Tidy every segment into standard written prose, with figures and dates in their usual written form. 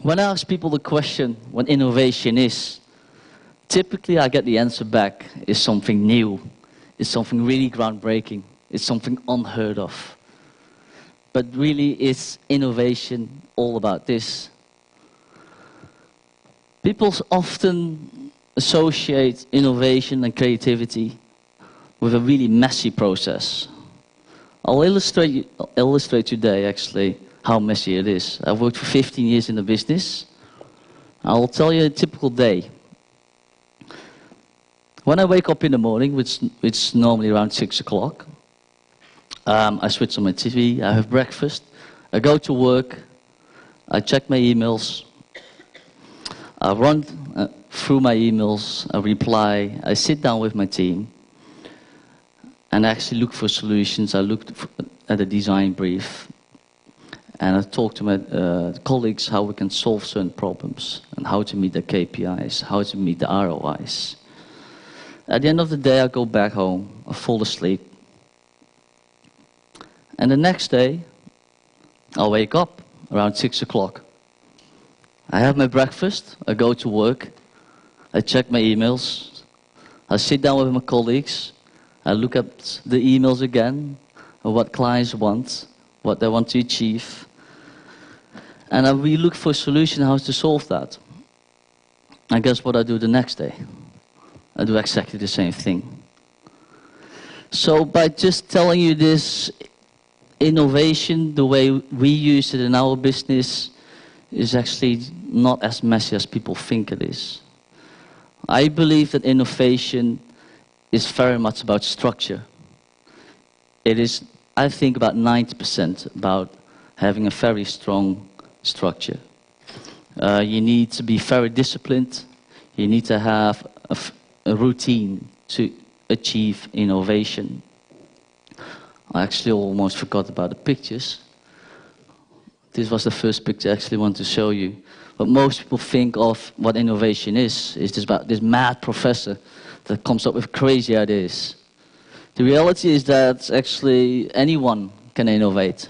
When I ask people the question what innovation is, typically I get the answer back, is something new, it's something really groundbreaking, it's something unheard of. But really, is innovation all about this? People often associate innovation and creativity with a really messy process. I'll illustrate today, actually, how messy it is. I've worked for 15 years in the business. I'll tell you a typical day. When I wake up in the morning, which is normally around 6 o'clock, I switch on my TV, I have breakfast, I go to work, I check my emails, I run through my emails, I reply, I sit down with my team, and I actually look for solutions. I look at a design brief, and I talk to my colleagues how we can solve certain problems, and how to meet the KPIs, how to meet the ROIs. At the end of the day, I go back home, I fall asleep, and the next day, I'll wake up around 6 o'clock. I have my breakfast, I go to work, I check my emails, I sit down with my colleagues, I look at the emails again, what clients want, what they want to achieve, and we look for a solution how to solve that. And guess what I do the next day? I do exactly the same thing. So by just telling you this, innovation, the way we use it in our business, is actually not as messy as people think it is. I believe that innovation is very much about structure. It is, I think, about 90% about having a very strong structure. You need to be very disciplined. You need to have a routine to achieve innovation. I actually almost forgot about the pictures. This was the first picture I actually want to show you. But most people think of what innovation is just about this mad professor that comes up with crazy ideas. The reality is that actually anyone can innovate.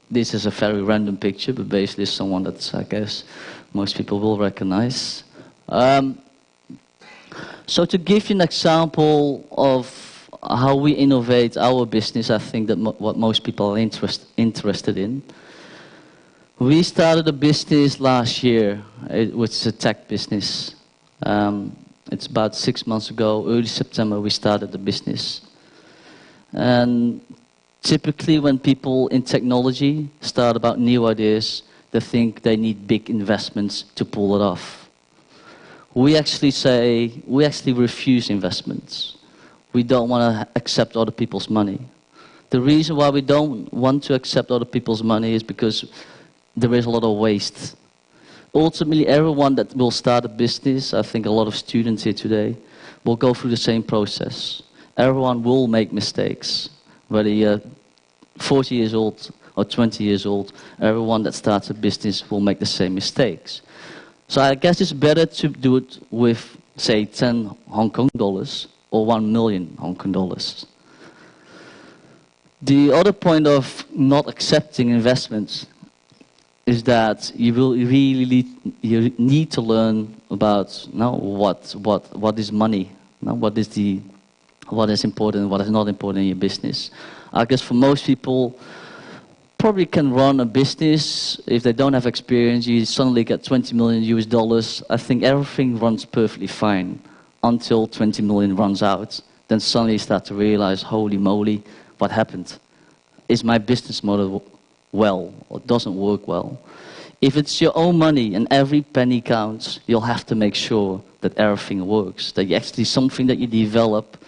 This is a very random picture, but basically someone that I guess most people will recognize. So to give you an example of how we innovate our business, I think that what most people are interested in. We started a business last year, which is a tech business. It's about 6 months ago, early September, we started the business. And typically when people in technology start about new ideas, they think they need big investments to pull it off. We actually refuse investments. We don't want to accept other people's money. The reason why we don't want to accept other people's money is because there is a lot of waste. Ultimately, everyone that will start a business, I think a lot of students here today, will go through the same process. Everyone will make mistakes. Whether you're 40 years old or 20 years old, everyone that starts a business will make the same mistakes. So I guess it's better to do it with, say, 10 Hong Kong dollars or 1 million Hong Kong dollars. The other point of not accepting investments is that you need to learn about what is money, what is important, what is not important in your business. I guess for most people, probably can run a business if they don't have experience. You suddenly get 20 million US dollars. I think everything runs perfectly fine until 20 million runs out. Then suddenly you start to realize, holy moly, what happened? Is my business model well or doesn't work well? If it's your own money and every penny counts, you'll have to make sure that everything works, that you actually something that you develop,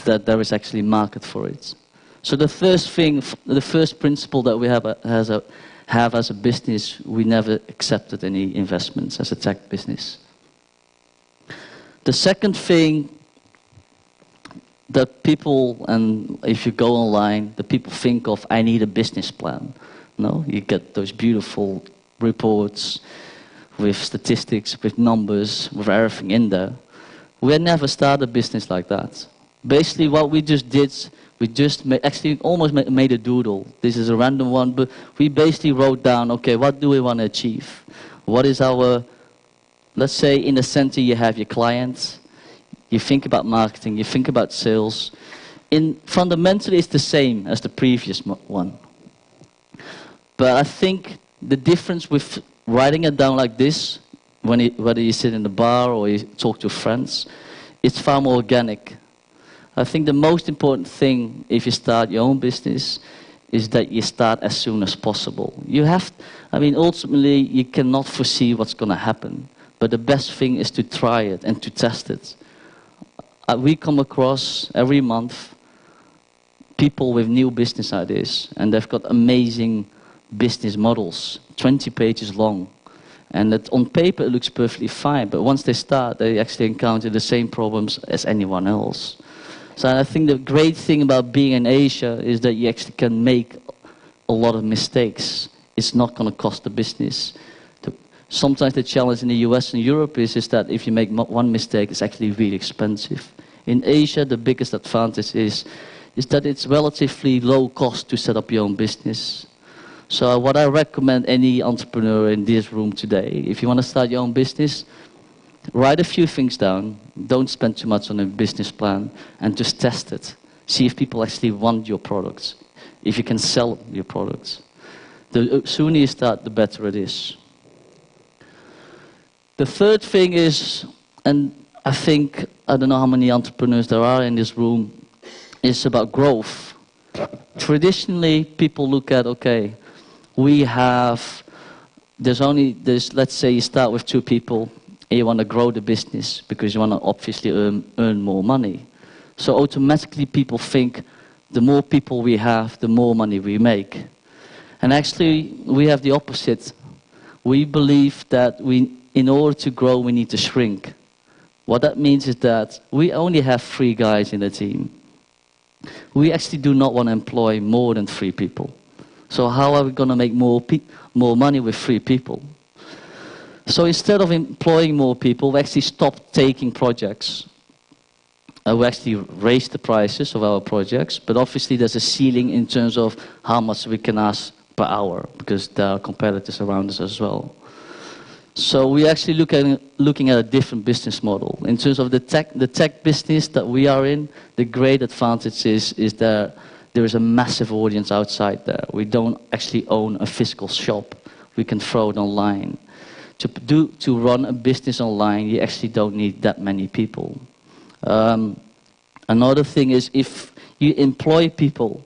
that there is actually market for it. So the first principle that we have as a business, we never accepted any investments as a tech business. The second thing that people, and if you go online, the people think of, I need a business plan. No, you get those beautiful reports with statistics, with numbers, with everything in there. We never started a business like that. Basically, what we just did, we just actually almost made a doodle. This is a random one, but we basically wrote down, okay, what do we want to achieve? What is our, let's say in the center you have your clients, you think about marketing, you think about sales. Fundamentally, it's the same as the previous one. But I think the difference with writing it down like this, whether you sit in the bar or you talk to friends, it's far more organic. I think the most important thing if you start your own business is that you start as soon as possible. Ultimately, you cannot foresee what's going to happen. But the best thing is to try it and to test it. We come across every month people with new business ideas, and they've got amazing business models, 20 pages long. And that on paper it looks perfectly fine, but once they start, they actually encounter the same problems as anyone else. So I think the great thing about being in Asia is that you actually can make a lot of mistakes. It's not going to cost the business. Sometimes the challenge in the US and Europe is that if you make one mistake, it's actually really expensive. In Asia, the biggest advantage is that it's relatively low cost to set up your own business. So what I recommend any entrepreneur in this room today, if you want to start your own business, write a few things down, don't spend too much on a business plan, and just test it. See if people actually want your products, if you can sell your products. The sooner you start, the better it is. The third thing is, and I don't know how many entrepreneurs there are in this room, is about growth. Traditionally, people look at, okay, let's say you start with 2 people, and you want to grow the business because you want to obviously earn more money. So automatically people think the more people we have, the more money we make. And actually, we have the opposite. We believe that in order to grow, we need to shrink. What that means is that we only have 3 guys in the team. We actually do not want to employ more than 3 people. So how are we going to make more money with 3 people? So instead of employing more people, we actually stopped taking projects. We actually raised the prices of our projects, but obviously there's a ceiling in terms of how much we can ask per hour, because there are competitors around us as well. So we actually looking at a different business model. In terms of the tech business that we are in, the great advantage is that there is a massive audience outside there. We don't actually own a physical shop. We can throw it online. To run a business online, you actually don't need that many people. Another thing is, if you employ people,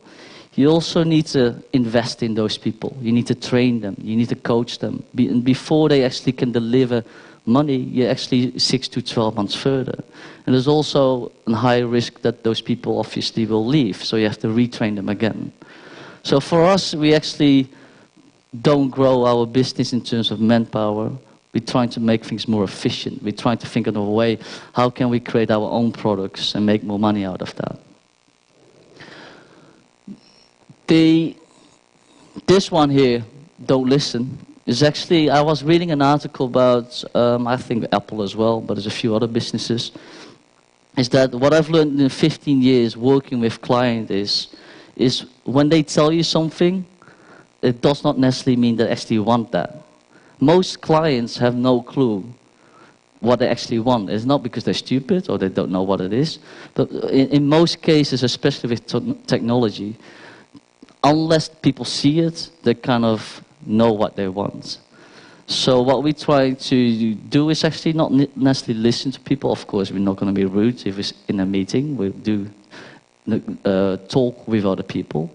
you also need to invest in those people. You need to train them. You need to coach them. And before they actually can deliver money, you're actually 6 to 12 months further. And there's also a high risk that those people obviously will leave, so you have to retrain them again. So for us, we actually don't grow our business in terms of manpower. We're trying to make things more efficient. We're trying to think of a way, how can we create our own products and make more money out of that? This one here, don't listen, is actually, I was reading an article about, I think Apple as well, but there's a few other businesses, is that what I've learned in 15 years working with clients is when they tell you something, it does not necessarily mean they actually want that. Most clients have no clue what they actually want. It's not because they're stupid or they don't know what it is, but in most cases, especially with technology, unless people see it, they kind of know what they want. So what we try to do is actually not necessarily listen to people. Of course, we're not going to be rude if it's in a meeting. We do talk with other people.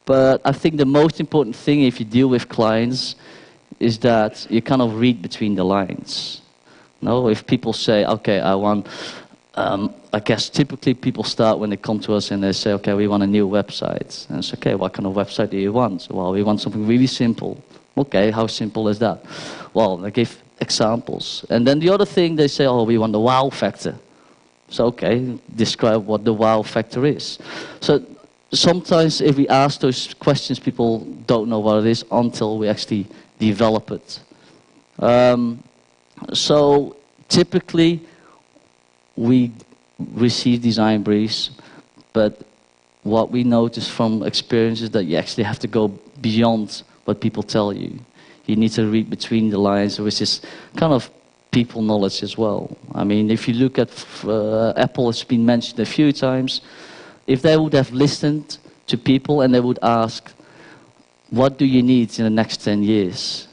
But I think the most important thing if you deal with clients is that you kind of read between the lines. No, if people say, okay, I want, I guess typically people start when they come to us and they say, okay, we want a new website. And it's okay, what kind of website do you want? Well, we want something really simple. Okay, how simple is that? Well, they give examples. And then the other thing, they say, oh, we want the wow factor. So, okay, describe what the wow factor is. So sometimes if we ask those questions, people don't know what it is until we actually develop it. So typically, we receive design briefs, but what we notice from experience is that you actually have to go beyond what people tell you. You need to read between the lines, which is kind of people knowledge as well. I mean, if you look at Apple, has been mentioned a few times. If they would have listened to people and they would ask, what do you need in the next 10 years?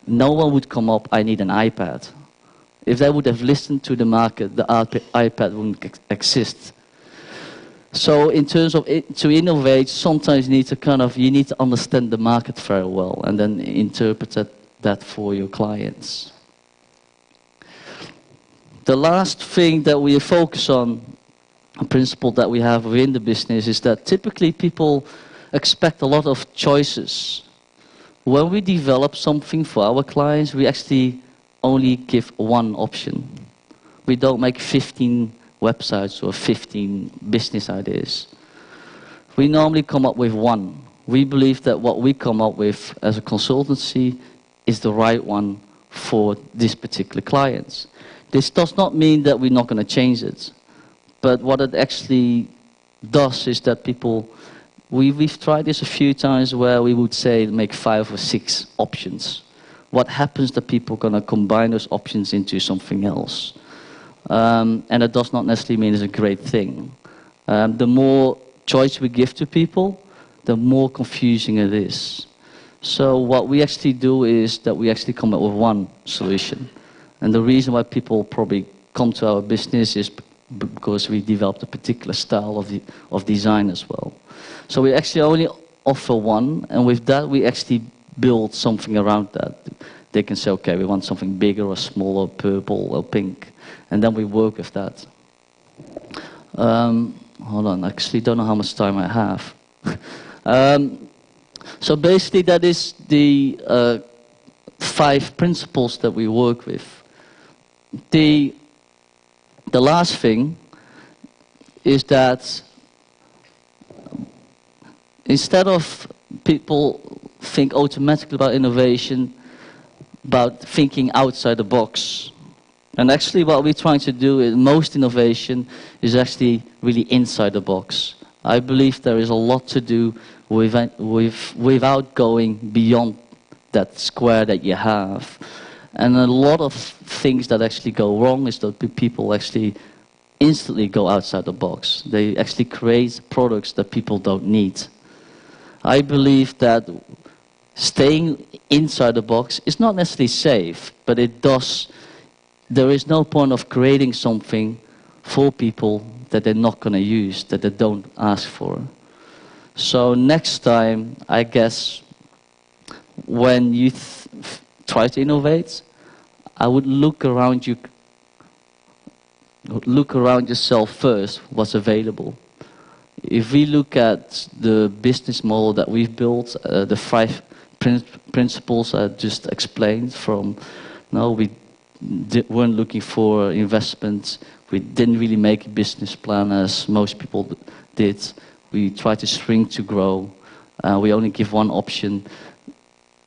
No one would come up, I need an iPad. If they would have listened to the market, the iPad wouldn't exist. So in terms of to innovate, sometimes you need to understand the market very well and then interpret that for your clients. The last thing that we focus on, a principle that we have within the business, is that typically people expect a lot of choices. When we develop something for our clients, we actually only give one option. We don't make 15 websites or 15 business ideas. We normally come up with one. We believe that what we come up with as a consultancy is the right one for this particular client. This does not mean that we're not going to change it. But what it actually does is that we've tried this a few times where we would say make 5 or 6 options. What happens that people are going to combine those options into something else? And it does not necessarily mean it's a great thing. The more choice we give to people, the more confusing it is. So what we actually do is that we actually come up with one solution. And the reason why people probably come to our business is because we developed a particular style of design as well. So we actually only offer one, and with that we actually build something around that. They can say, okay, we want something bigger or smaller, purple or pink, and then we work with that. Hold on, I actually don't know how much time I have. So basically that is the 5 principles that we work with. The last thing is that instead of people think automatically about innovation, about thinking outside the box. And actually what we're trying to do is most innovation is actually really inside the box. I believe there is a lot to do without going beyond that square that you have. And a lot of things that actually go wrong is that people actually instantly go outside the box. They actually create products that people don't need. I believe that staying inside the box is not necessarily safe, but there is no point of creating something for people that they're not going to use, that they don't ask for. So next time, I guess, when you try to innovate, I would look around yourself first, what's available. If we look at the business model that we've built, the 5 principles I just explained we weren't looking for investments, we didn't really make a business plan as most people did. We tried to shrink to grow, we only give one option.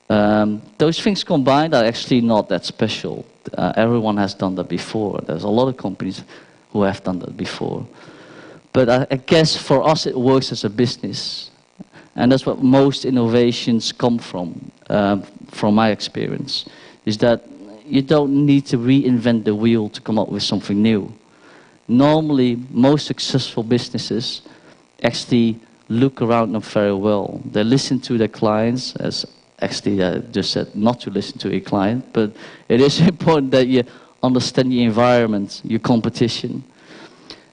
Those things combined are actually not that special. Everyone has done that before. There's a lot of companies who have done that before. But I guess for us it works as a business. And that's what most innovations come from my experience, is that you don't need to reinvent the wheel to come up with something new. Normally, most successful businesses actually look around them very well. They listen to their clients, as actually I just said not to listen to a client, but it is important that you understand the environment, your competition.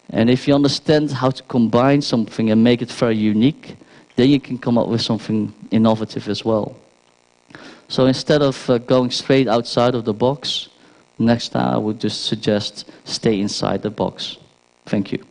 And if you understand how to combine something and make it very unique, then you can come up with something innovative as well. So instead of going straight outside of the box, next time I would just suggest stay inside the box. Thank you.